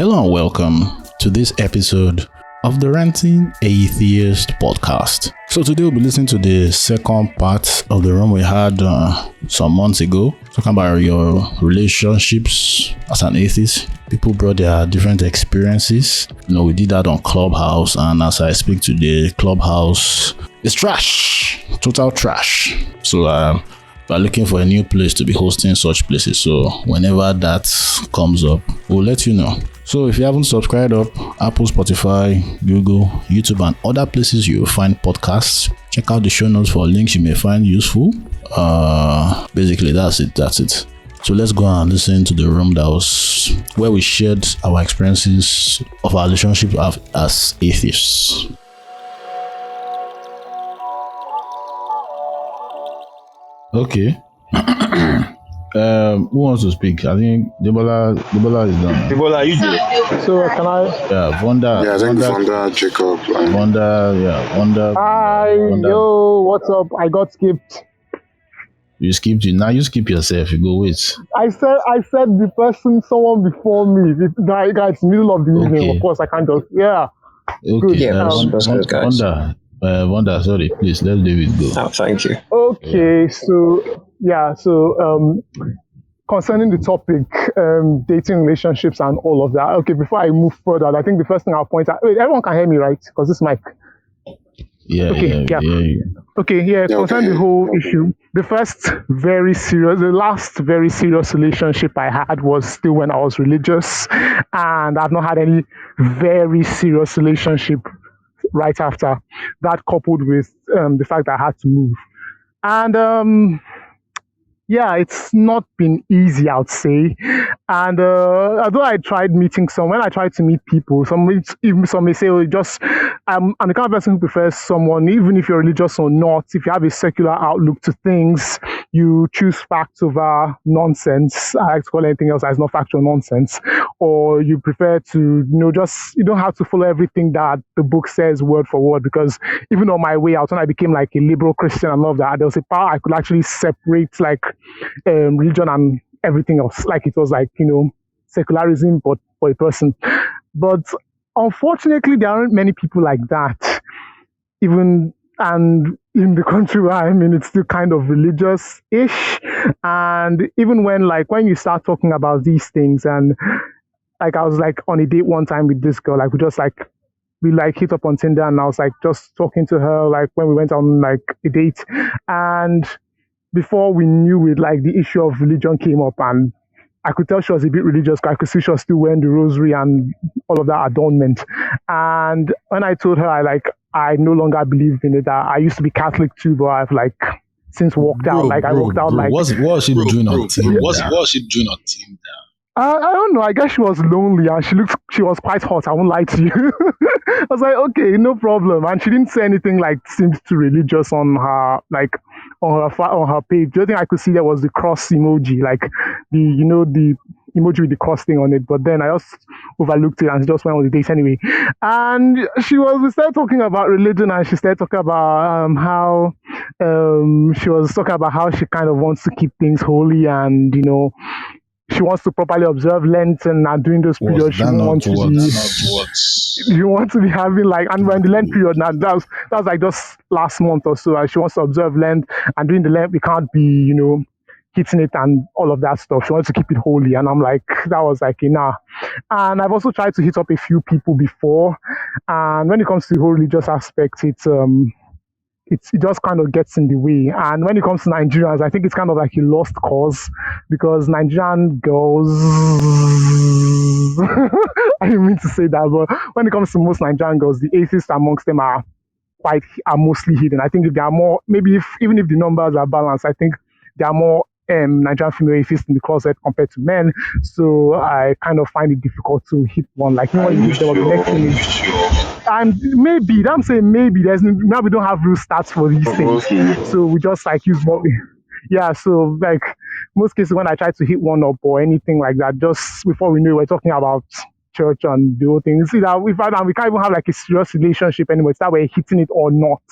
Hello and welcome to this episode of the Ranting Atheist podcast. So today we'll be listening to the second part of the room we had some months ago, talking about your relationships as an atheist. People brought their different experiences. We did that on Clubhouse, and as I speak today, Clubhouse is trash, total trash. So we're looking for a new place to be hosting such places. So whenever that comes up, we'll let you know. So if you haven't subscribed up, Apple, Spotify, Google, YouTube, and other places you will find podcasts, check out the show notes for links you may find useful. Basically, that's it. So let's go and listen to the room that was where we shared our experiences of our relationship as atheists. Okay. Who wants to speak? I think Debola is done. Debola, you do it. So can I? Yeah, Vonda. Yeah, I think Vonda, Jacob. Vonda. Hi, yo, what's up? I got skipped. You skipped it. Now you skip yourself. You go wait. I said someone before me. It's middle of the evening. Okay. Of course, I can't just. Yeah. Okay. Good. Yeah, understood, guys. Vonda, sorry, please let David go. Oh, thank you. Okay. Yeah. So concerning the topic, dating, relationships, and all of that. Okay. Before I move further, I think the first thing I'll point out. Wait, everyone can hear me, right? Because this mic. Yeah. Okay, concerning the whole issue, the last very serious relationship I had was still when I was religious, and I've not had any very serious relationship right after that, coupled with the fact that I had to move. And it's not been easy, I would say. And although I tried meeting when I tried to meet people, some may say, I'm the kind of person who prefers someone, even if you're religious or not, if you have a secular outlook to things, you choose facts over nonsense. I like to call anything else that's not factual nonsense. Or you prefer to, you don't have to follow everything that the book says word for word, because even on my way out, when I became like a liberal Christian and all of that, there was a part I could actually separate like religion and everything else. Like it was like, secularism, but for a person. But unfortunately, there aren't many people like that. And in the country where I'm in, it's still kind of religious-ish. And even when you start talking about these things, and like I was like on a date one time with this girl, like we hit up on Tinder, and I was like just talking to her like when we went on like a date, and before we knew it, like the issue of religion came up, and I could tell she was a bit religious. I could see she was still wearing the rosary and all of that adornment. And when I told her I no longer believe in it, I used to be Catholic too, but I've since walked out. I walked out. What was she doing on Tinder? What was she doing on Tinder? I don't know. I guess she was lonely and she was quite hot. I won't lie to you. I was like, okay, no problem. And she didn't say anything seemed too religious on her on her page. The only thing I could see there was the cross emoji, the emoji with the cross thing on it. But then I just overlooked it and just went on the date anyway. And we started talking about religion, and she started talking about how she was talking about how she kind of wants to keep things holy, and she wants to properly observe Lent, and during those periods she wants to be having and when the Lent period now, that was like just last month or so, and she wants to observe Lent, and during the Lent we can't be hitting it and all of that stuff. She wants to keep it holy, and I'm like, that was like nah. And I've also tried to hit up a few people before, and when it comes to the whole religious aspect, it just kind of gets in the way. And when it comes to Nigerians, I think it's kind of like a lost cause, because Nigerian girls, I didn't mean to say that, but when it comes to most Nigerian girls, the atheists amongst them are mostly hidden. I think if there are more, even if the numbers are balanced, I think there are more Nigerian female atheists in the closet compared to men. So I kind of find it difficult to hit one. Like, when you hit them, the next thing is, I'm saying maybe now we don't have real stats for these things, so we just use what we. Yeah, so most cases when I try to hit one up or anything like that, just before we knew, we're talking about church and the whole thing. You see that we can't even have a serious relationship anymore. It's that we're hitting it or not.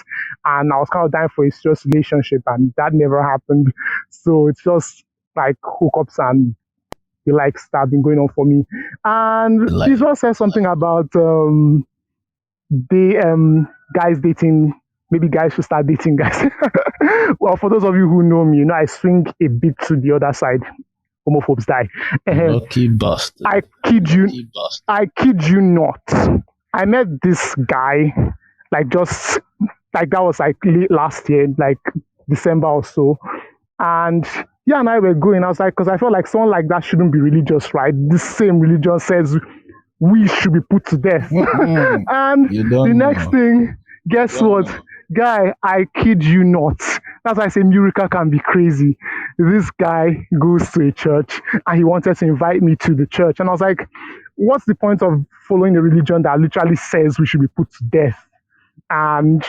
And I was kind of dying for a serious relationship, and that never happened. So it's just hookups and the likes that have been going on for me. And Like, Israel said something about guys dating. Maybe guys should start dating guys. Well, for those of you who know me, I swing a bit to the other side. Homophobes die. lucky bastard. I kid you not. I met this guy just like that was like late last year, like December or so. And yeah, and I were going. I was like, because I felt like someone like that shouldn't be religious, right? This same religion says we should be put to death. And the next thing, guess what? Guy, I kid you not. That's why I say miracle can be crazy. This guy goes to a church and he wanted to invite me to the church. And I was like, what's the point of following a religion that literally says we should be put to death? And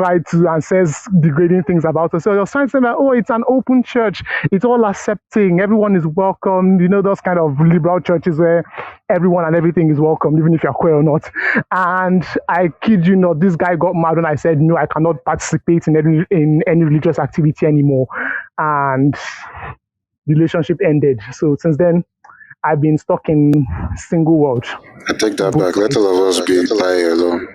says degrading things about us. So I was trying to say that, it's an open church. It's all accepting. Everyone is welcome. Those kind of liberal churches where everyone and everything is welcome, even if you're queer or not. And I kid you not, this guy got mad when I said, no, I cannot participate in any religious activity anymore. And the relationship ended. So since then, I've been stuck in single world. I take that back. Let all of us be alone.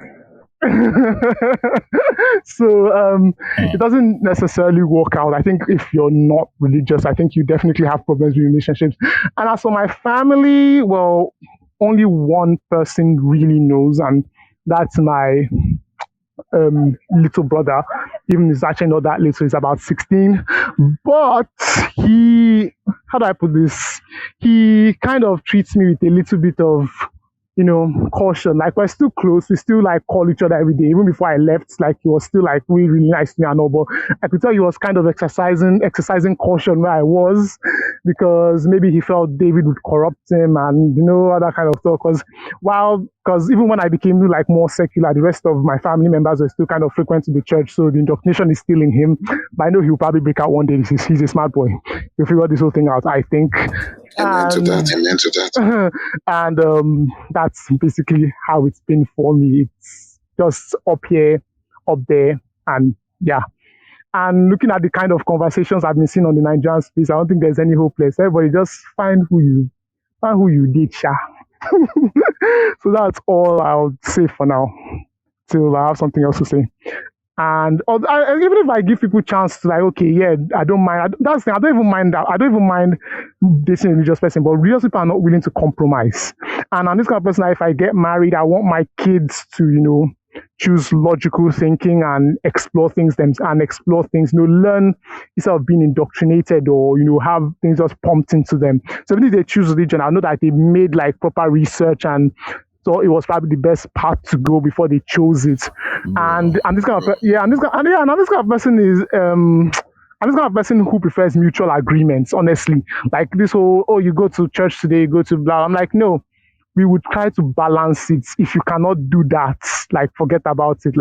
So it doesn't necessarily work out. I think if you're not religious, I think you definitely have problems with relationships. And as for my family, well, only one person really knows, and that's my little brother. Even he's actually not that little, he's about 16. But how do I put this? He kind of treats me with a little bit of caution. Like, we're still close. We still call each other every day. Even before I left, he was still really, really nice to me and all. But I could tell he was kind of exercising caution where I was, because maybe he felt David would corrupt him and other kind of stuff. Because even when I became more secular, the rest of my family members were still kind of frequent to the church. So the indoctrination is still in him. But I know he'll probably break out one day. He's a smart boy. He'll figure this whole thing out, I think. Amen to that. And that's basically how it's been for me. It's just up here, up there, and yeah. And looking at the kind of conversations I've been seeing on the Nigerian space, I don't think there's any hopeless. Everybody just find who you date, sha. So that's all I'll say for now, till I have something else to say. And even if I give people chance to I don't mind. That's the thing. I don't even mind that. I don't even mind dating a religious person, but religious people are not willing to compromise. And I'm this kind of person that if I get married, I want my kids to, choose logical thinking and explore things, learn instead of being indoctrinated or, have things just pumped into them. So even if they choose religion, I know that they made proper research, and so it was probably the best path to go before they chose it. And this kind of person is I'm this kind of person who prefers mutual agreements, honestly. Like this whole, you go to church today, you go to blah. I'm like, no, we would try to balance it. If you cannot do that, forget about it.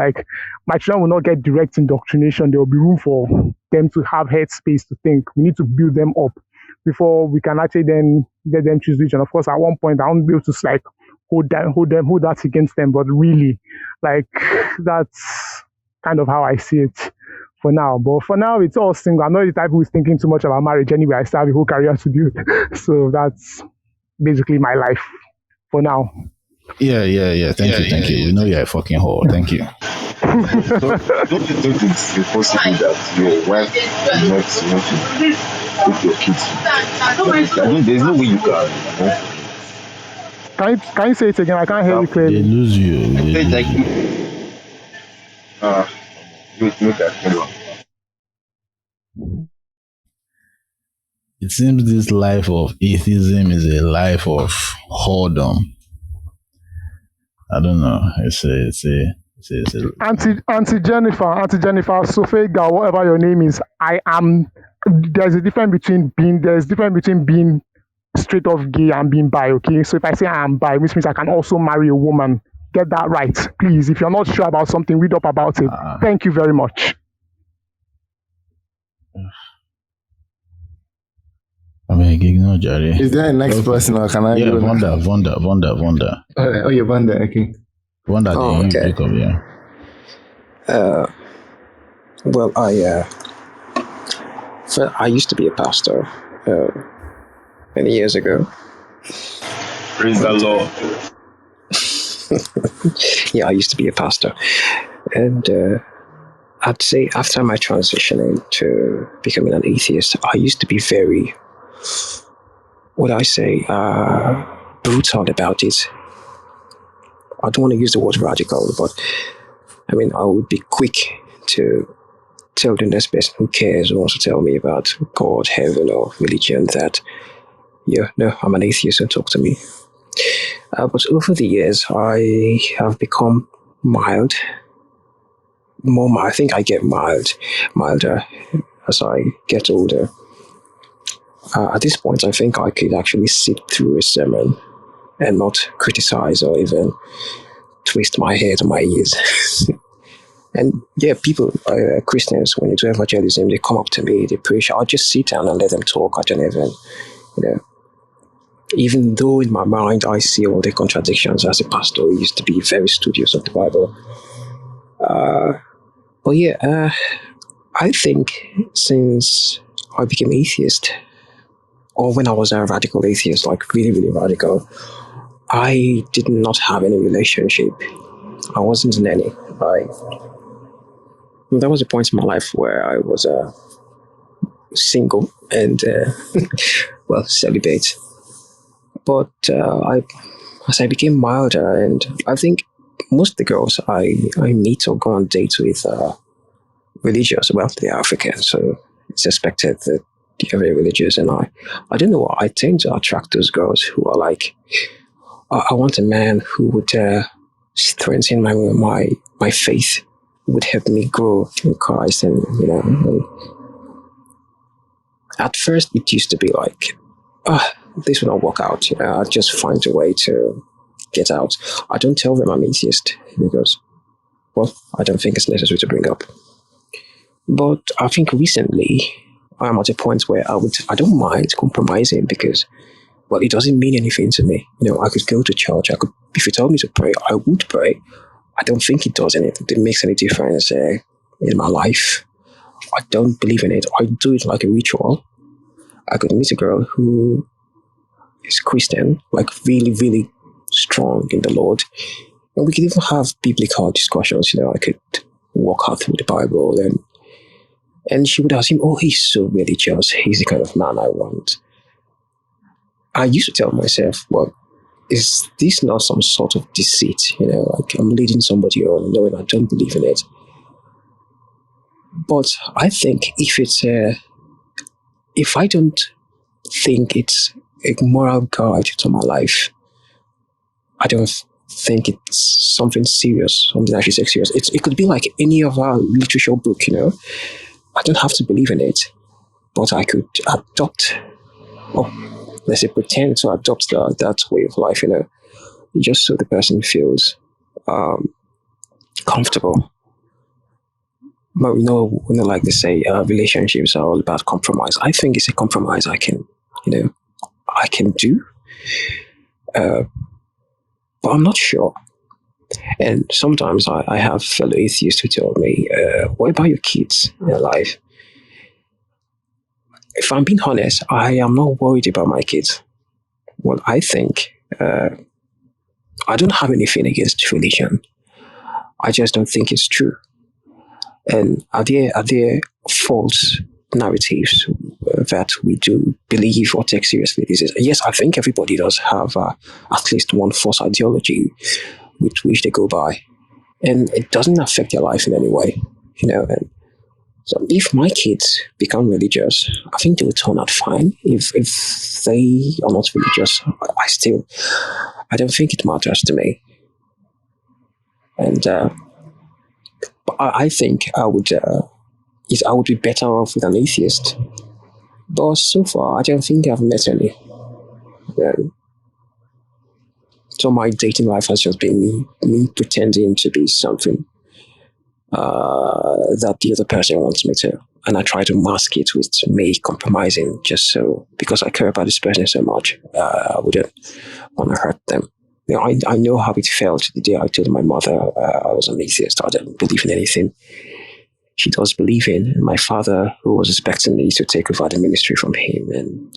My children will not get direct indoctrination. There will be room for them to have head space to think. We need to build them up before we can actually then let them choose religion. Of course, at one point, I won't be able to hold that against them. But really, that's kind of how I see it for now. But for now, it's all single. I'm not the type who is thinking too much about marriage anyway. I still have a whole career to do. So that's basically my life for now. Yeah. Thank you. You know you're a fucking whore. Thank you. Don't you think it's impossible that your wife will not want to take your kids? There's no way you can. Can you say it again? I can't hear you They clearly. lose you. It's like look at everyone. It seems this life of atheism is a life of whoredom. I don't know. It's a Auntie Jennifer, Sophia, whatever your name is, there's a difference between being straight off gay and being bi, okay? So if I say I am bi, which means I can also marry a woman. Get that right, please. If you're not sure about something, read up about it. Thank you very much. I mean, ignore Jerry. Is there a next person or can I Yeah, go? Vonda. Oh, you're Vanda, okay. Vonda, Oh, okay. Jacob, yeah. Well, I used to be a pastor many years ago, Praise the Lord. Yeah, I used to be a pastor. And I'd say after my transition into becoming an atheist, I used to be very, brutal about it. I don't want to use the word radical, but I mean, I would be quick to tell the next person who cares who wants to tell me about God, heaven, or religion that, no, I'm an atheist, don't talk to me. But over the years, I have become mild. I think I get milder as I get older. At this point, I think I could actually sit through a sermon and not criticize or even twist my head or my ears. And yeah, people, Christians, when you do evangelism, they come up to me, they preach. I'll just sit down and let them talk. I don't even, even though in my mind I see all the contradictions as a pastor who used to be very studious of the Bible. But yeah, I think since I became atheist, or when I was a radical atheist, like really, really radical, I did not have any relationship. I wasn't in any. There was a point in my life where I was single and, celibate. But as I became milder, and I think most of the girls I meet or go on dates with are religious. Well, they're African, so it's expected that they're very religious. And I don't know why, I tend to attract those girls who are like, I want a man who would strengthen my faith, would help me grow in Christ, and at first it used to be like, this will not work out. I'll just find a way to get out. I don't tell them I'm atheist because, well, I don't think it's necessary to bring up. But I think recently I'm at a point where I don't mind compromising because, well, it doesn't mean anything to me. I could go to church. If you told me to pray, I would pray. I don't think it does anything. It makes any difference in my life. I don't believe in it. I do it like a ritual. I could meet a girl who is Christian, like really, really strong in the Lord. And we could even have biblical discussions. I could walk her through the Bible and she would assume, oh, he's so religious. He's the kind of man I want. I used to tell myself, well, is this not some sort of deceit? Like I'm leading somebody on knowing I don't believe in it. But I think if I don't think it's a moral guide to my life, I don't think it's something serious, something I should take serious. It could be like any other literature book, I don't have to believe in it, but I could adopt, or let's say pretend to adopt that way of life, just so the person feels comfortable. But like they say, relationships are all about compromise. I think it's a compromise I can do, but I'm not sure. And sometimes I have fellow atheists who tell me, what about your kids in their life? If I'm being honest, I am not worried about my kids. Well, I think I don't have anything against religion. I just don't think it's true. And are there false narratives that we do believe or take seriously? Yes, I think everybody does have at least one false ideology with which they go by, and it doesn't affect their life in any way, And so, if my kids become religious, I think they will turn out fine. If they are not religious, I don't think it matters to me. And I think I would be better off with an atheist. But so far, I don't think I've met any. So my dating life has just been me pretending to be something that the other person wants me to. And I try to mask it with me compromising because I care about this person so much, I wouldn't want to hurt them. I know how it felt the day I told my mother I was an atheist. I didn't believe in anything she does believe in. And my father, who was expecting me to take over the ministry from him, and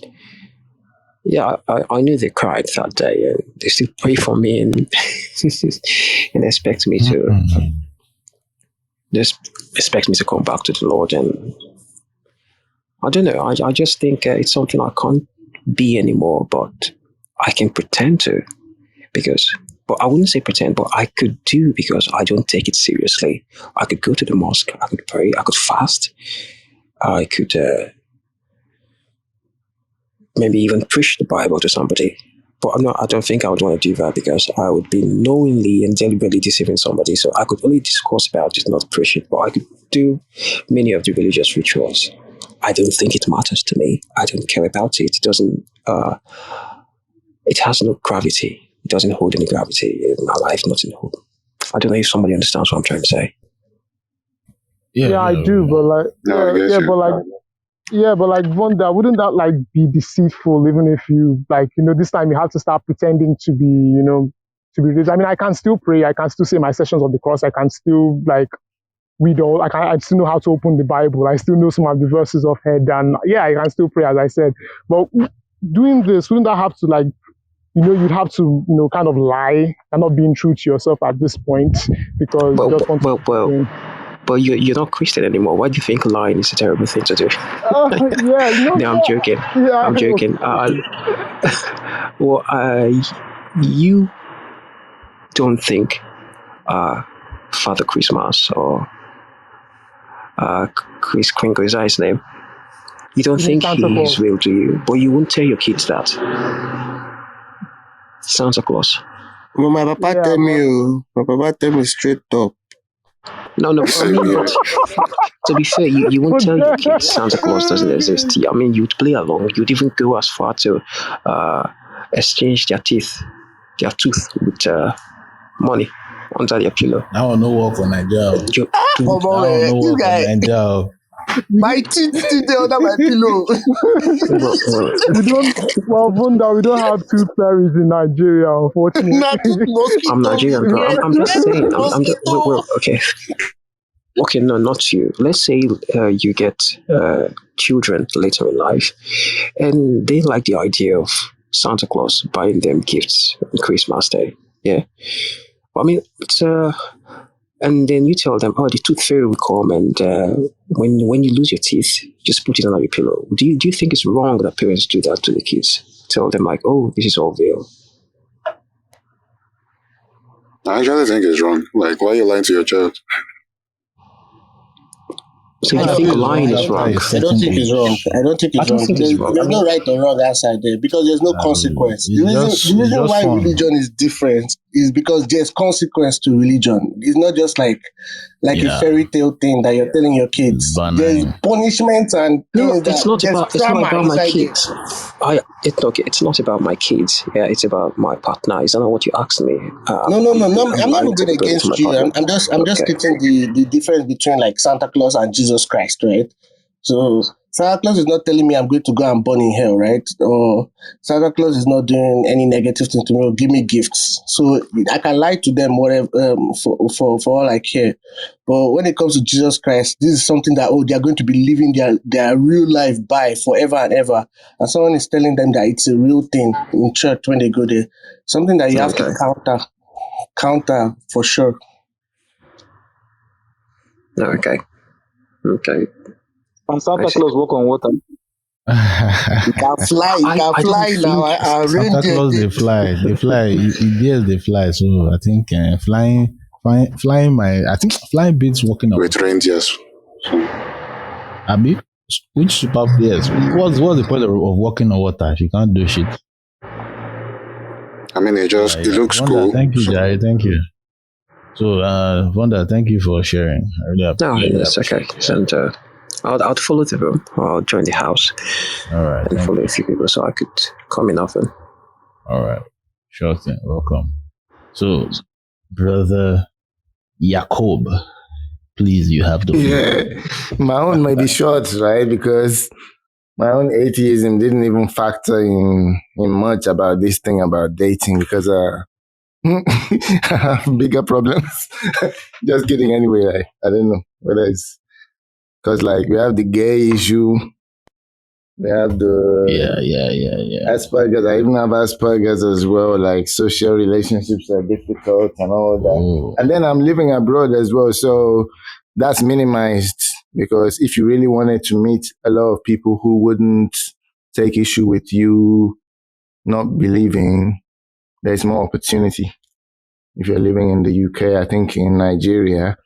Yeah, I knew they cried that day, and they still pray for me and and expect me to just expect me to come back to the Lord. And I don't know. I just think it's something I can't be anymore, but I can pretend to because. But I wouldn't say pretend, but I could do because I don't take it seriously. I could go to the mosque, I could pray, I could fast, I could maybe even preach the Bible to somebody. But I don't think I would want to do that because I would be knowingly and deliberately deceiving somebody. So I could only discourse about it, not preach it. But I could do many of the religious rituals. I don't think it matters to me. I don't care about it. It doesn't. It has no gravity. It doesn't hold any gravity in my life. Nothing hold. I don't know if somebody understands what I'm trying to say. Yeah, I do, but like, No, I guess but like, Vonda, wouldn't that like be deceitful? Even if you like, this time you have to start pretending to be, to be this. I mean, I can still pray. I can still say my sessions of the cross. I can still like read all. I still know how to open the Bible. I still know some of the verses of head, and yeah, I can still pray, as I said. But doing this, wouldn't that have to like, you'd have to, kind of lie and not being true to yourself at this point because you just want to. But you're not Christian anymore. Why do you think lying is a terrible thing to do? Yeah, No, I'm joking. Yeah, I'm joking. You don't think Father Christmas or Chris Kringle, is that his name? You don't think Santa he is Claus. real, do you? But you won't tell your kids that. Santa Claus. Well, my papa tell me, my papa tell me straight up. No, but I mean, but to be fair, you won't tell your kids Santa Claus doesn't exist. I mean, you'd play along. You'd even go as far to exchange their tooth with money under their pillow. That will no work on Nigeria. Come on, That will man. no This work on guy, Nigeria. my teeth still there under my pillow. We don't. Well, Vunda, we don't have tooth fairies in Nigeria, unfortunately. Not mosquito. I'm Nigerian, bro. I'm just saying. I'm just well, okay. Okay, no, not you. Let's say you get children later in life, and they like the idea of Santa Claus buying them gifts on Christmas Day. Yeah, I mean, it's and then you tell them, oh, the tooth fairy will come, and when you lose your teeth, just put it under your pillow. Do you think it's wrong that parents do that to the kids? Tell them like, oh, this is all real. I actually think it's wrong. Like, why are you lying to your child? So you think lying is wrong? I don't think it's wrong. I don't think it's wrong. There's no right or wrong outside there because there's no consequence. The reason why religion is different is because there's consequence to religion. It's not just like a fairy tale thing that you're telling your kids. There's punishment and no, it's not about my kids. It's not about my kids. Yeah, it's about my partner. Is that not what you asked me? No. I'm not going against you. I'm just stating the difference between like Santa Claus and Jesus Christ, right? So Santa Claus is not telling me I'm going to go and burn in hell, right? Or Santa Claus is not doing any negative thing to me or give me gifts. So I can lie to them whatever for all I care. But when it comes to Jesus Christ, this is something that they are going to be living their real life by forever and ever. And someone is telling them that it's a real thing in church when they go there. Something that you have to counter for sure. Okay. And Santa Claus walk on water. You can fly now. Santa Claus they fly. Yes, they fly. So I think flying beats walking on With reindeers. Abi, which super yes? What's the point of walking on water if you can't do shit? I mean, it looks Vonda, cool. Thank you, Jai. Thank you. So, Vonda, thank you for sharing. I really appreciate it. No, that's okay. And I'll follow the room. I'll join the house. All right. And follow a few people so I could come in often. All right. Sure thing. Welcome. So, brother Jacob, please, you have the floor. Yeah, my own might be short, right? Because my own atheism didn't even factor in much about this thing about dating because I have bigger problems. Just kidding. Anyway, I don't know whether it's because like we have the gay issue, They have the Asperger's. I even have Asperger's as well. Like social relationships are difficult and all that. Oh. And then I'm living abroad as well, so that's minimized because if you really wanted to meet a lot of people who wouldn't take issue with you not believing, there's more opportunity. If you're living in the UK, I think in Nigeria,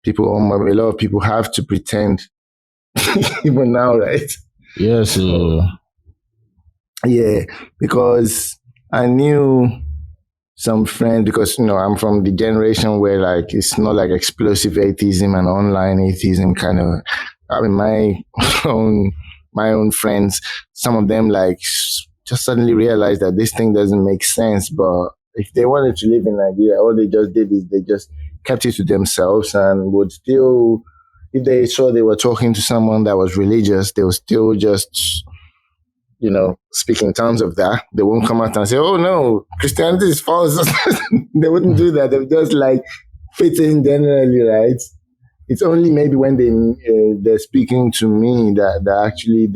a lot of people have to pretend even now, right? Yeah, so Yeah, because I knew some friends, because I'm from the generation where like it's not like explosive atheism and online atheism kind of. I mean, my own friends, some of them like just suddenly realized that this thing doesn't make sense. But if they wanted to live in Nigeria, all they just did is they just kept it to themselves and would still, if they saw they were talking to someone that was religious, they would still just speak in terms of that. They won't come out and say, "Oh no, Christianity is false." They wouldn't do that. They would just like fit in generally, right? It's only maybe when they're speaking to me that actually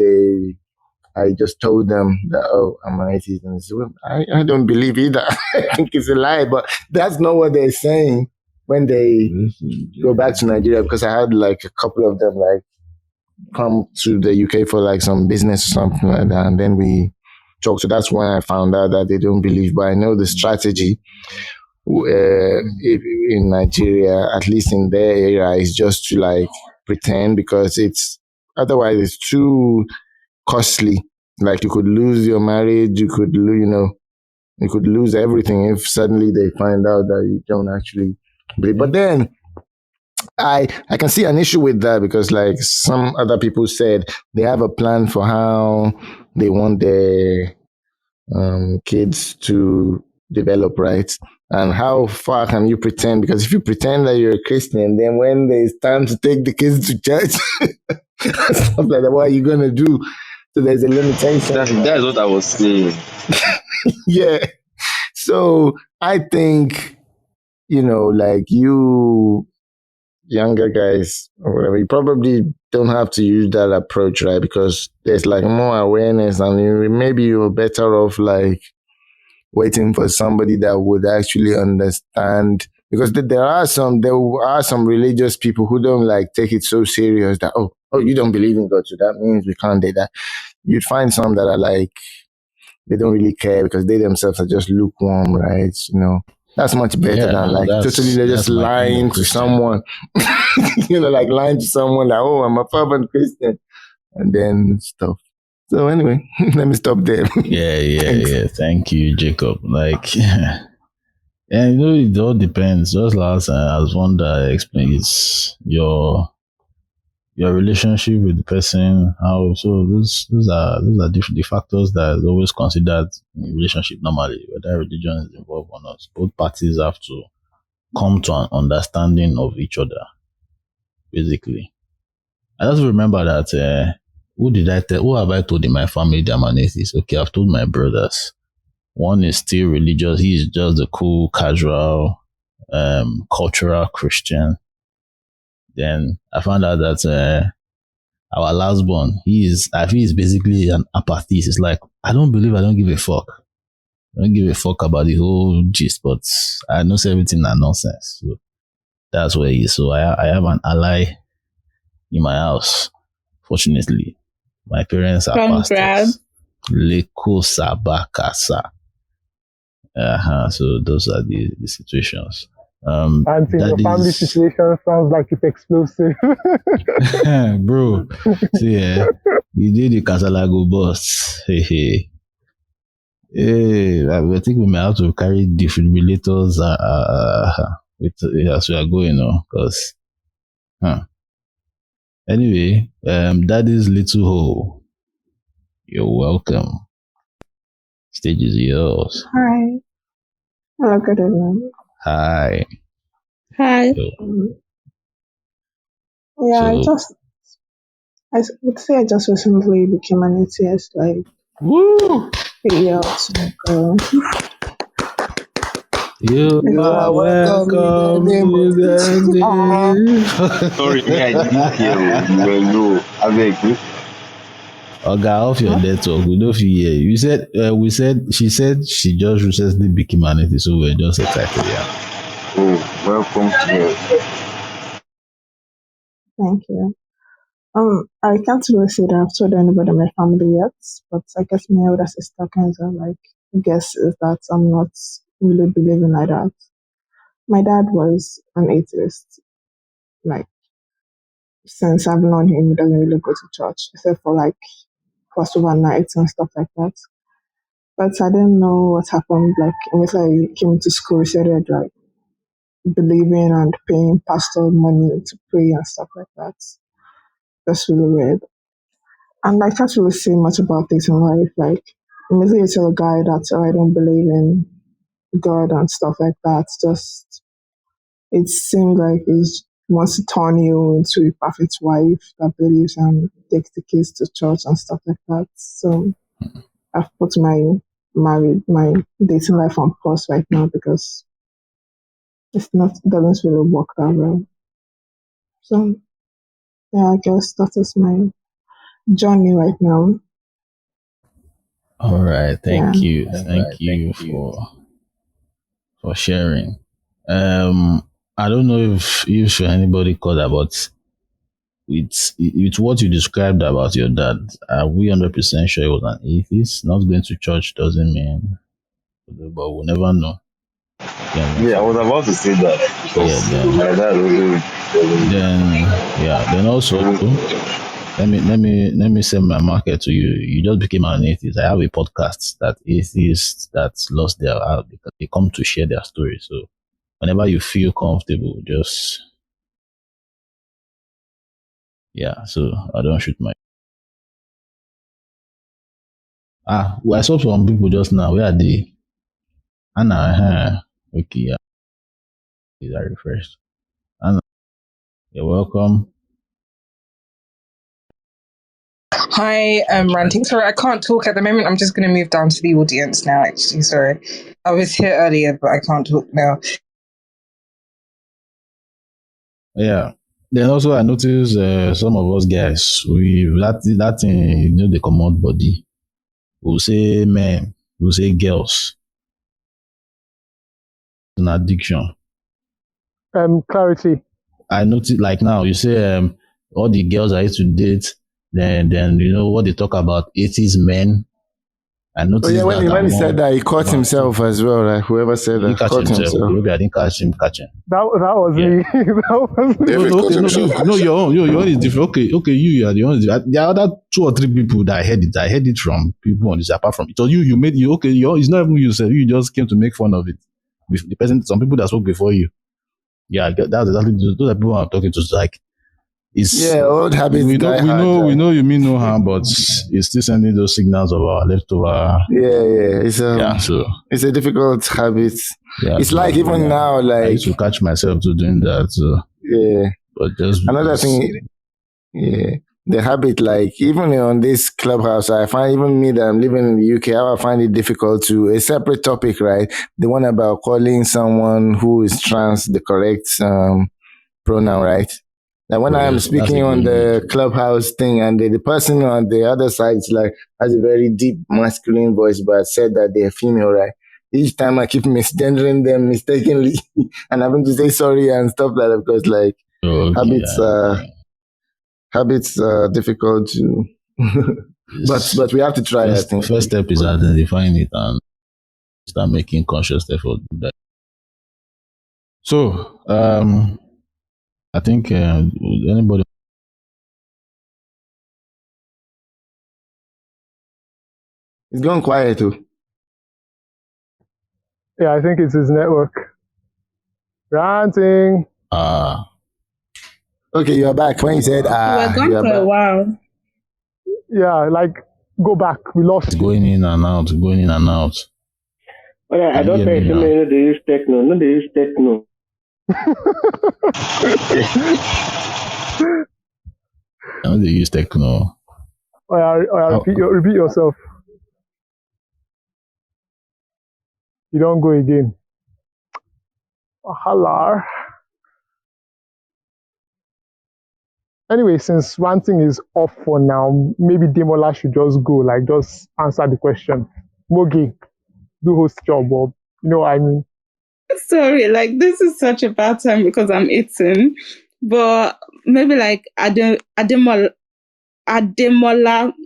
I just told them that, "Oh, I'm an atheist," and they say, "Well, I don't believe either." I think it's a lie, but that's not what they're saying when they go back to Nigeria, because I had like a couple of them like come to the UK for like some business or something like that, and then we talked. So that's when I found out that they don't believe. But I know the strategy in Nigeria, at least in their area, is just to like pretend, because otherwise it's too costly. Like you could lose your marriage, you could lose everything if suddenly they find out that you don't actually believe. But then I can see an issue with that, because like some other people said, they have a plan for how they want their kids to develop, right? And how far can you pretend? Because if you pretend that you're a Christian, then when it's time to take the kids to church, stuff like that, what are you going to do? So there's a limitation. That's what I was saying. Yeah. So I think, like you younger guys or whatever, you probably don't have to use that approach, right? Because there's like more awareness, and maybe you're better off like waiting for somebody that would actually understand. Because there are some religious people who don't like take it so serious that oh you don't believe in God, so that means we can't do that. You'd find some that are like they don't really care because they themselves are just lukewarm, right? That's much better than like totally just lying to someone. Like lying to someone like, oh, I'm a fervent Christian, and then stuff. So anyway, let me stop there. Yeah. Thank you, Jacob. Like, it all depends. Just last, as one that explained, it's your relationship with the person. How so? Those are different the factors that is always considered in relationship normally, whether religion is involved or not. Both parties have to come to an understanding of each other. Basically, I just remember that. Who have I told in my family that I'm an atheist? Okay, I've told my brothers. One is still religious. He's just a cool, casual, cultural Christian. Then I found out that our last born, I feel he's basically an apathist. It's like, I don't give a fuck. I don't give a fuck about the whole gist, but I know everything is nonsense. So that's where he is. So I have an ally in my house, fortunately. My parents are pastors. Leko Sabakasa. So those are the situations. And the family situation sounds like it's explosive. Bro, see, you did the Casalago boss. Hey. I think we may have to carry defibrillators as we are going on, because anyway, Daddy's Little Hole, you're welcome. Stage is yours. Hi. Hello, good evening. Hi. Hi. Yeah, I would say I just recently became an atheist, like woo! a year or two ago. You are welcome to the day. Sorry, me, I didn't hear you. You were low. I beg you. Oga, off your network. We don't feel here. You said she said she just recently became an atheist, so we're just excited. Yeah. Oh, welcome to Thank you. I can't really say that I've told anybody in my family yet, but I guess my older sister kind of like guesses that I'm not really believing like that. My dad was an atheist. Like since I've known him, he doesn't really go to church except for like crossover nights and stuff like that. But I didn't know what happened. Like once I came to school, he started like believing and paying pastor money to pray and stuff like that. That's really weird. And I can't really say much about this in life. Like immediately you tell a guy that I don't believe in God and stuff like that, just it seems like he wants to turn you into a perfect wife that believes and takes the kids to church and stuff like that. So I've put my dating life on pause right now because it doesn't really work that well. So yeah, I guess that is my journey right now. All right. Yeah. Thank you for sharing. I don't know if anybody caught that, but with what you described about your dad, are we 100% sure he was an atheist? Not going to church doesn't mean, but we'll never know. Yeah, Yeah, I was about to say that yeah. because my dad really Then also let me sell my market to you. You just became an atheist. I have a podcast that atheists that lost their out because they come to share their story. So whenever you feel comfortable, just so I don't shoot my well, I saw some people just now. Where are they? Anna, okay, yeah. Is I refreshed? Anna, you're welcome. Hi, Ranting. Sorry, I can't talk at the moment. I'm just going to move down to the audience now, actually. Sorry. I was here earlier, but I can't talk now. Yeah. Then also I noticed some of us guys, we that thing, the commode body. We'll say men, we'll say girls. It's an addiction. Clarity. I noticed like now you say all the girls I used to date, then you know what they talk about 80s men. I Oh yeah, noticed when that he said among that, he caught about himself as well, right? Whoever said he that catch caught himself. himself. Maybe I didn't catch him catching. That was Yeah. me. That was me. No, David no, caught okay, no, himself. no, your own is different. Okay, you are the only. There are other 2 or 3 people that I heard it. I heard it from people on this. Apart from it, so you made you okay. It's not even you said. You just came to make fun of it. With the person, some people that spoke before you. Yeah, that's exactly those are people I'm talking to. It's like it's Yeah, old habits die hard. we know you mean no harm, but it's still sending those signals of our leftover. Yeah. So It's a difficult habit. yeah, It's so like even now, I like used to catch myself to doing that. So, yeah. but just Another because thing, yeah, the habit, like even on this clubhouse, I find even me that I'm living in the UK, I find it difficult to a separate topic, right? The one about calling someone who is trans the correct pronoun, right? Like when I'm that's a speaking on good the one. clubhouse thing, and the person on the other side is like has a very deep masculine voice, but said that they're female, right? Each time I keep misgendering them mistakenly, and having to say sorry and stuff like that because like Okay, habits are difficult to, but we have to try. I think. first step is identifying it and start making conscious effort. So, I think anybody. It's gone quiet too. Yeah, I think it's his network. Ranting. Okay, you're back. When you said We're gone you're for a back. while. Yeah, like go back. We lost It's you. going in and out, going in and out. Well, I Can you don't hear me think so now? many they use techno. No, they use techno. I know they use techno. Oh, repeat yourself. You don't go again. Hello. Anyway, since ranting is off for now, maybe Demola should just go, like just answer the question. Mogi, do host job, Bob. You know what I mean? Sorry, like this is such a bad time because I'm eating. But maybe like Ademola,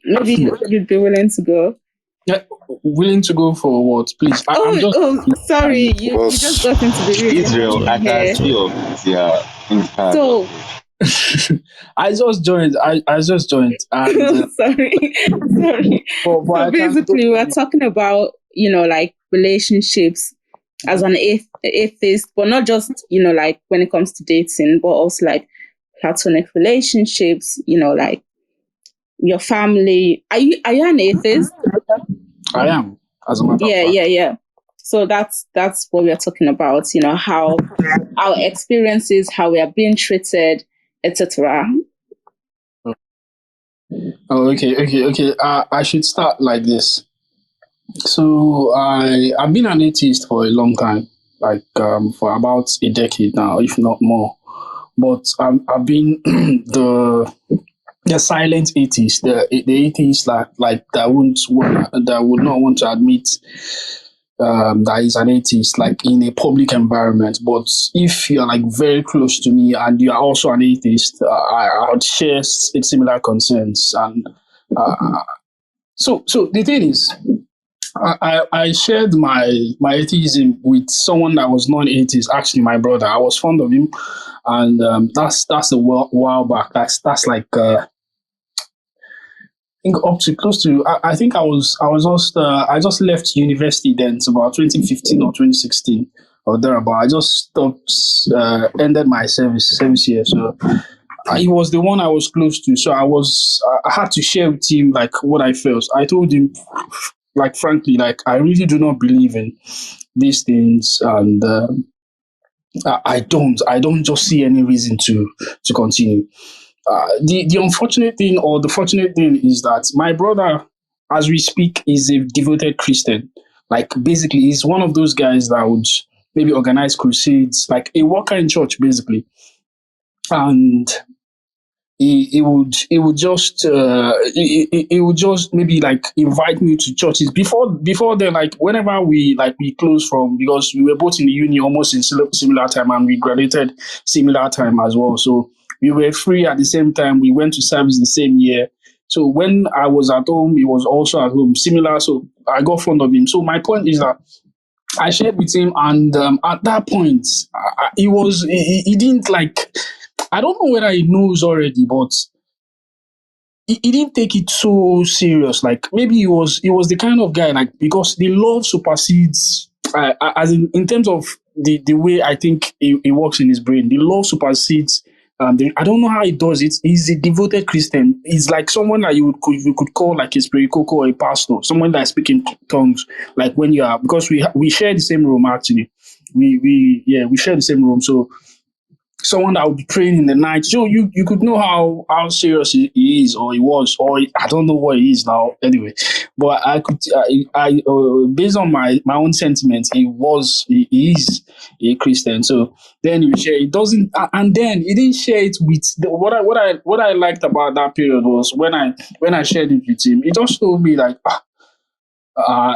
maybe you'd be willing to go. Yeah, willing to go for what, please? I'm just. Sorry, you just got into the room. Israel, I can see your PTR in So I just joined. I just joined. And, sorry. but So I can basically, we're talking about like relationships as an atheist, but not just like when it comes to dating, but also like platonic relationships. Like your family. Are you an atheist? I am, as a matter of fact. Yeah. So that's what we are talking about. How our experiences, how we are being treated, etc. Oh, okay. I should start like this. So I've been an atheist for a long time, like for about a decade now, if not more. But I've been the silent atheist, the atheist that would not want to admit that he's an atheist, like in a public environment. But if you're like very close to me and you are also an atheist, I would share similar concerns. And so the thing is, I shared my atheism with someone that was non-atheist, actually my brother. I was fond of him, and that's a while back. That's like I think up to close to. I think I just left university then. It's about 2015 or 2016 or thereabout. I just stopped, ended my service year. So he was the one I was close to. So I had to share with him like what I felt. I told him, like frankly, like I really do not believe in these things, and I don't just see any reason to continue. The unfortunate thing or the fortunate thing is that my brother, as we speak, is a devoted Christian. Like basically, he's one of those guys that would maybe organize crusades, like a worker in church, basically, and he would just maybe like invite me to churches before then, like whenever we closed from, because we were both in the uni almost in similar time, and we graduated similar time as well, so we were free at the same time. We went to service the same year, so when I was at home, he was also at home, similar. So I got fond of him. So my point is that I shared with him, and at that point, he didn't like. I don't know whether he knows already, but he didn't take it so serious. Like maybe he was the kind of guy, like, because the love supersedes, as in terms of the way I think he works in his brain. The love supersedes. I don't know how he does it. He's a devoted Christian. He's like someone that you could call like a spiritual or a pastor, someone that speaks in tongues. Like when you are, because we share the same room actually. We share the same room. So someone that would be praying in the night. So you could know how serious he is, or he was, or I don't know what he is now. Anyway, but I could based on my own sentiments, he is a Christian. So then we share. It doesn't, and then he didn't share it with what I liked about that period was when I shared it with him. He just told me like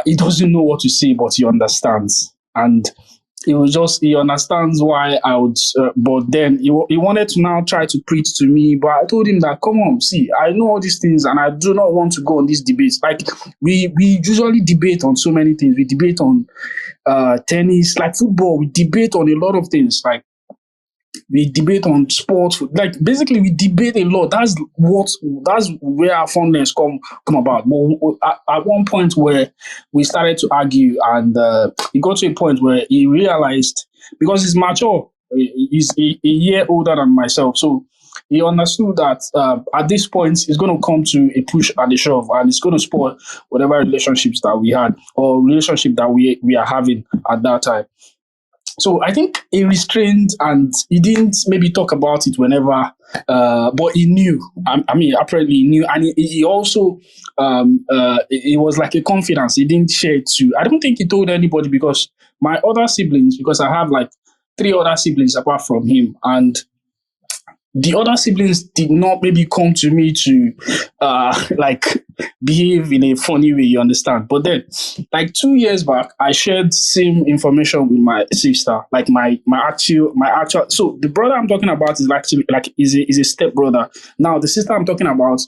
he doesn't know what to say, but he understands. And he understands why I would, but then he wanted to now try to preach to me. But I told him that, come on, see, I know all these things and I do not want to go on these debates. Like we usually debate on so many things. We debate on tennis, like football. We debate on a lot of things. Like we debate on sports, like basically we debate a lot. That's where our fondness come about. But at one point where we started to argue, and it got to a point where he realized, because he's mature, he's a year older than myself, so he understood that at this point it's going to come to a push and a shove, and it's going to spoil whatever relationships that we had, or relationship that we are having at that time. So I think he restrained, and he didn't maybe talk about it whenever, but he knew. I mean, apparently he knew, and he also, it was like a confidence. He didn't share it to. I don't think he told anybody, because my other siblings, because I have like 3 other siblings apart from him, and the other siblings did not maybe come to me to like behave in a funny way, you understand? But then like 2 years back, I shared same information with my sister, like my actual. So the brother I'm talking about is actually like is a step brother. Now the sister I'm talking about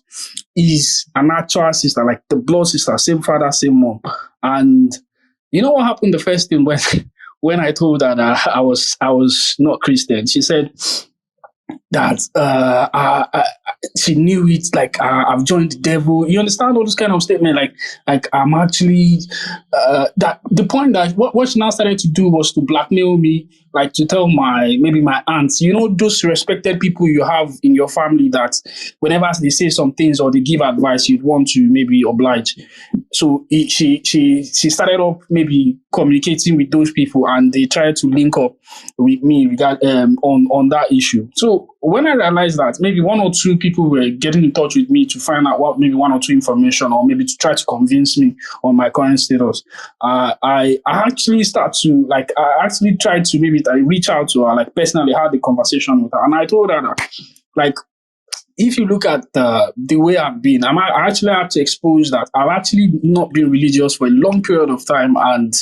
is an actual sister, like the blood sister, same father, same mom. And you know what happened the first thing when when I told her that I was not Christian? She said that she knew it, like I've joined the devil. You understand all this kind of statement, like I'm actually that the point that what she now started to do was to blackmail me, like to tell maybe my aunts, you know, those respected people you have in your family that whenever they say some things or they give advice, you'd want to maybe oblige. So she started up maybe communicating with those people, and they tried to link up with me on that issue. So when I realized that maybe one or two people were getting in touch with me to find out what maybe one or two information, or maybe to try to convince me on my current status, I actually tried to maybe reach out to her, like personally had the conversation with her, and I told her that like, if you look at the way I've been, I actually have to expose that I've actually not been religious for a long period of time, and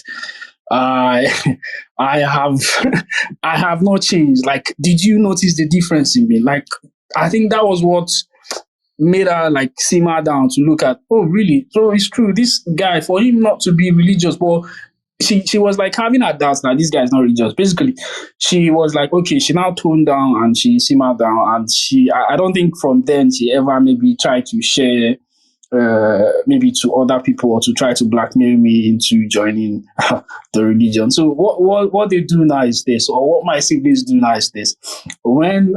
I have I have not changed. Like, did you notice the difference in me? Like, I think that was what made her like simmer down to look at. Oh, really? So it's true. This guy, for him not to be religious, but she was like having her doubts that this guy is not religious. Basically, she was like, okay, she now toned down and she simmered down, and I don't think from then she ever maybe tried to share maybe to other people or to try to blackmail me into joining the religion. So what they do now is this, or what my siblings do now is this. When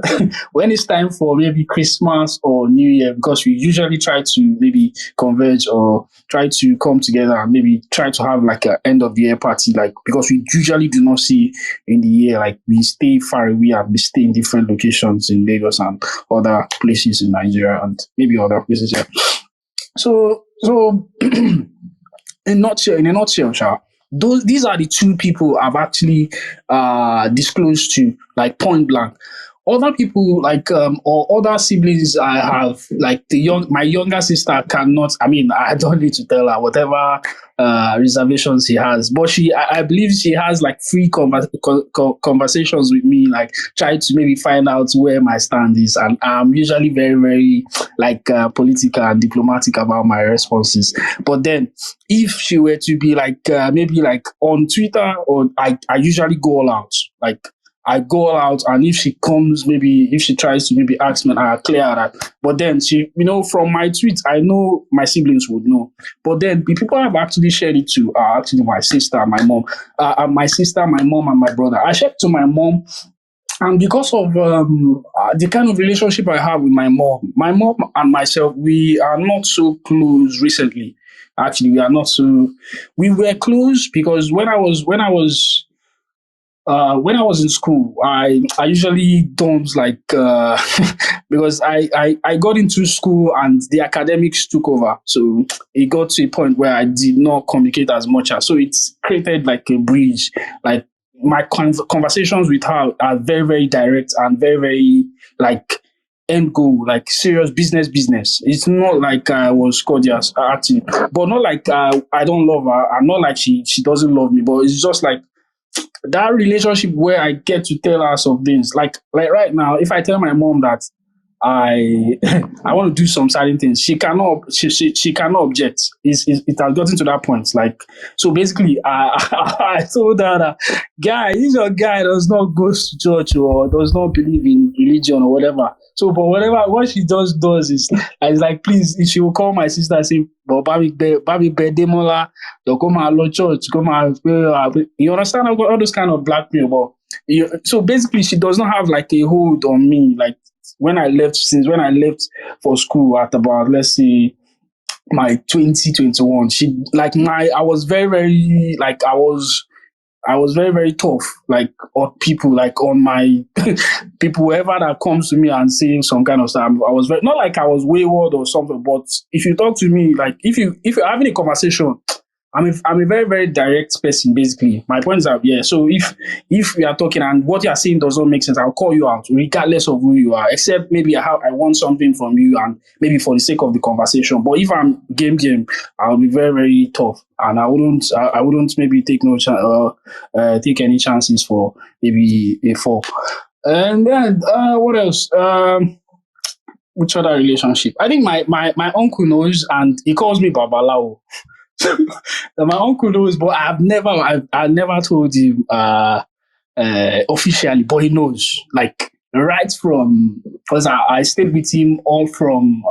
when it's time for maybe Christmas or New Year, because we usually try to maybe converge or try to come together and maybe try to have like an end of the year party, like, because we usually do not see in the year, like we stay far away and we stay in different locations in Lagos and other places in Nigeria and maybe other places here. So in a nutshell, Sha, these are the two people I've actually disclosed to, like point blank. Other people, like or other siblings I have, like my younger sister cannot. I mean, I don't need to tell her whatever reservations she has, but I believe she has like free conversations with me, like try to maybe find out where my stand is, and I'm usually very, very like political and diplomatic about my responses. But then, if she were to be like maybe like on Twitter, or I usually go all out, like. I go all out, and if she comes, maybe if she tries to maybe ask me, I clear that. But then she, you know, from my tweets, I know my siblings would know. But then the people I've actually shared it to are actually my sister, my mom, my mom, and my brother. I shared to my mom. And because of the kind of relationship I have with my mom and myself, we are not so close recently. Actually, we are not so. We were close because when I was in school, I usually don't like because I got into school and the academics took over. So it got to a point where I did not communicate as much. So it's created like a bridge. Like my conversations with her are very, very direct and very, very like end goal, like serious business. It's not like I was cordial acting, but not like I don't love her. And not like she doesn't love me, but it's just like that relationship where I get to tell her some things. Like right now, if I tell my mom that I I want to do some certain things, she cannot object. It has gotten to that point. Like, so basically, I told her that, guy, this your guy does not go to church or does not believe in religion or whatever. So, but what she just does is like, please, if she will call my sister and say, but Babi Demola, they'll come to church, you understand? I've got all those kind of blackmail. But so basically, she does not have like a hold on me. Like when I left for school at about, let's say, my 2021, I was very, very like I was very, very tough, like on people, like on my people, whoever that comes to me and saying some kind of stuff. I was very, not like I was wayward or something, but if you talk to me, like if you're having a conversation I'm a very, very direct person, basically. My point is that, yeah, so if we are talking and what you are saying does not make sense, I'll call you out regardless of who you are, except maybe I want something from you and maybe for the sake of the conversation. But if I'm game, I'll be very, very tough, and I wouldn't maybe take take any chances for maybe a fall. And then what else? Which other relationship? I think my uncle knows, and he calls me Babalao. My uncle knows, but I've never told him officially, but he knows. Like right from, because I stayed with him all from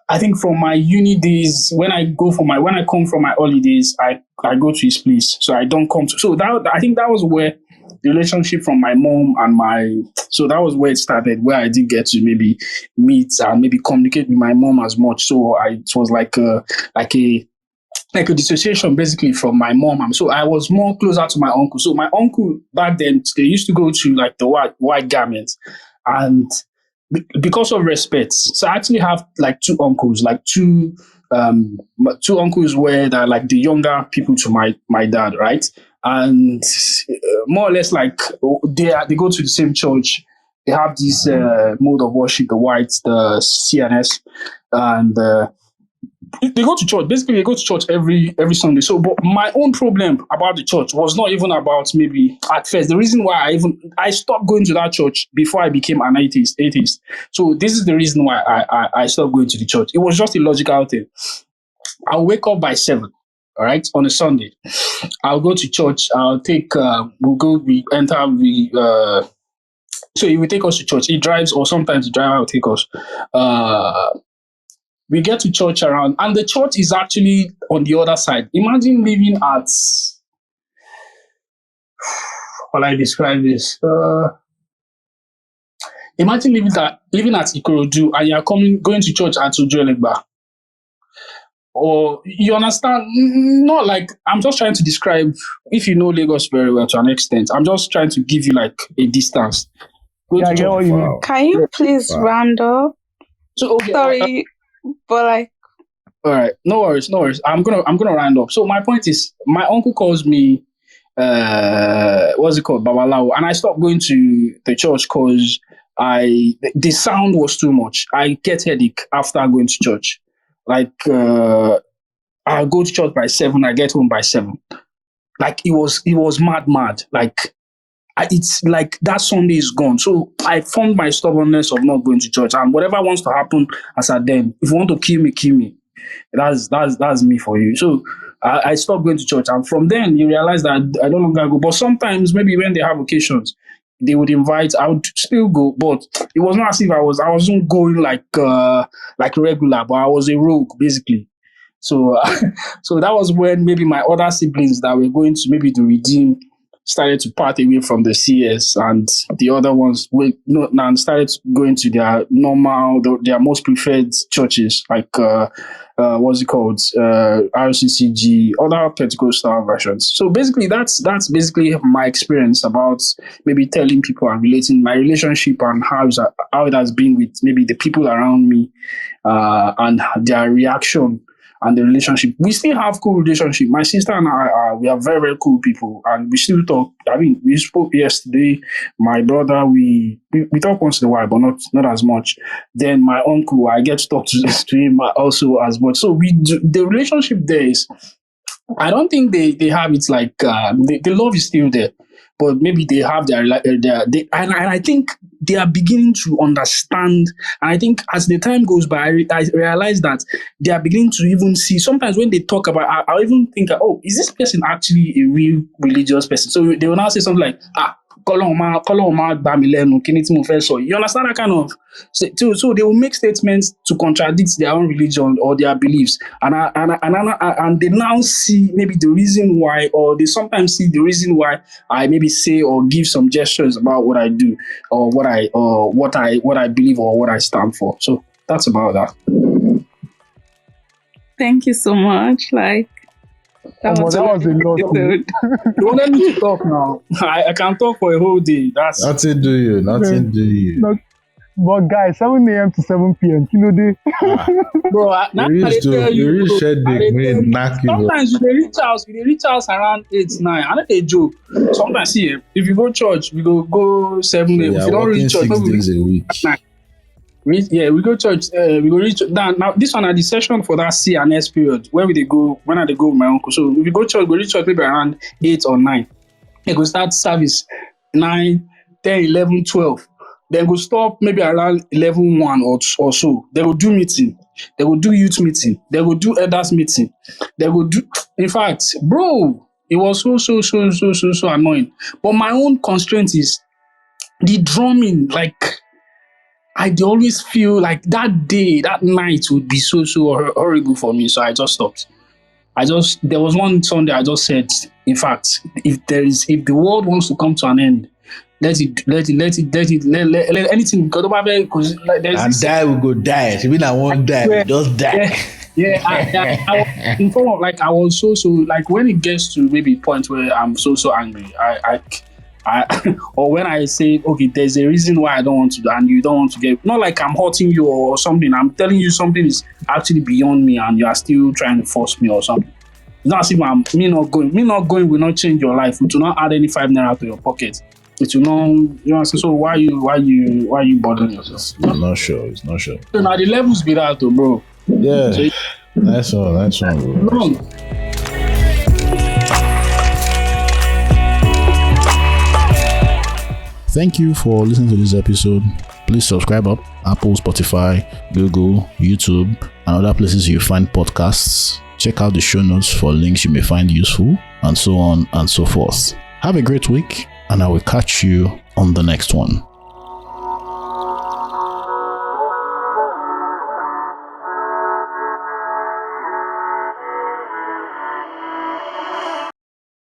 I think from my uni days. When I come from my holidays, I go to his place, so I don't come to. So that, I think that was where the relationship from my mom and so that was where it started, where I did get to maybe meet and maybe communicate with my mom as much. So it was like a dissociation basically from my mom. So I was more closer to my uncle. So my uncle back then, they used to go to like the white garments, and because of respect, so I actually have like two uncles, like two uncles where they're like the younger people to my dad, right? And more or less like they go to the same church. They have this mode of worship, the whites, the CNS, and they go to church. Basically, they go to church every Sunday. So, but my own problem about the church was not even about maybe at first. The reason why I stopped going to that church before I became an atheist. So this is the reason why I stopped going to the church. It was just a logical thing. I'll wake up by 7. All right, on a Sunday, I'll go to church. I'll take. We enter. So he will take us to church. He drives, or sometimes the driver will take us. We get to church around, and the church is actually on the other side. Imagine living at, how will I describe this? Imagine living at Ikorodu, and you are going to church at Ojuelegba. Or you understand? Not like, I'm just trying to describe, if you know Lagos very well to an extent, I'm just trying to give you like a distance. Yeah, I get what you mean. Can you please round up? So okay, sorry, but like. All right, no worries. I'm gonna round up. So my point is, my uncle calls me, what's it called, Babalao, and I stopped going to the church because the sound was too much. I get headache after going to church. Like I go to church by 7, I get home by 7. Like it was mad. Like it's like that Sunday is gone. So I found my stubbornness of not going to church, and whatever wants to happen as at then. If you want to kill me. That's me for you. So I stopped going to church, and from then you realize that I no longer go. But sometimes maybe when they have occasions, they would invite. I would still go, but it was not as if I wasn't going like regular, but I was a rogue basically. So so that was when maybe my other siblings that were going to maybe the Redeem started to part away from the CS, and the other ones now started going to their normal, their most preferred churches, like what's it called, RCCG, other Pentecostal versions. So basically, that's basically my experience about maybe telling people and relating my relationship and how it has been with maybe the people around me, and their reaction. And the relationship, we still have cool relationship. My sister and I we are very, very cool people, and we still talk. I mean, we spoke yesterday. My brother, we talk once in a while, but not as much. Then my uncle, I get to talk to him also as much. So the relationship there is, I don't think they have it like the love is still there, but maybe they have and I think they are beginning to understand. And I think as the time goes by, I realize that they are beginning to even see. Sometimes when they talk about, I even think, oh, is this person actually a real religious person? So they will now say something like, you understand that kind of. So they will make statements to contradict their own religion or their beliefs, and they now see maybe the reason why, or they sometimes see the reason why I maybe say or give some gestures about what I do or what I believe or what I stand for. So that's about that. Thank you so much. Like. That was a lot. You wanted me to talk now. I can talk for a whole day. Nothing do you. But guys, 7 a.m. to 7 p.m. Bro, now You I used tell to you, bro, shed I the dey tell green you. knock you. Sometimes we dey reach house around 8, 9. I know they joke. Sometimes see, if you go church, we go 7 So a.m. you If are you don't working reach church, 6 maybe we days a week. reach 9. We go church. We go reach now. This one are the session for that C and S period where we dey go. When I dey go with my uncle. So if you go church, we reach church maybe around 8 or 9. They go start service 9, 10, 11, 12. Then go stop maybe around 11, 1 or so. They go do meeting. They go do youth meeting. They go do elders meeting. They go do. In fact, bro, it was so annoying. But my own constraint is the drumming. Like I dey always feel like that day, that night would be so horrible for me. So I just stopped. There was one Sunday I just said, in fact, if the world wants to come to an end, let anything because like there's And this, die, we go die. Even I won't die, we just die. I was in form of like I was so like when it gets to maybe a point where I'm so angry, I or when I say, okay, there's a reason why I don't want to do, and you don't want to get, not like I'm hurting you or something. I'm telling you something is actually beyond me, and you are still trying to force me or something. It's not as if me not going will not change your life. It will not add any 5 naira to your pocket. It will not, you know. So why you bothering yourself? It's not sure. It's not sure. So now the levels be that, though, bro. Yeah, So that's all. That's all, bro. no. Thank you for listening to this episode. Please subscribe up Apple, Spotify, Google, YouTube, and other places you find podcasts. Check out the show notes for links you may find useful, and so on and so forth. Have a great week, and I will catch you on the next one.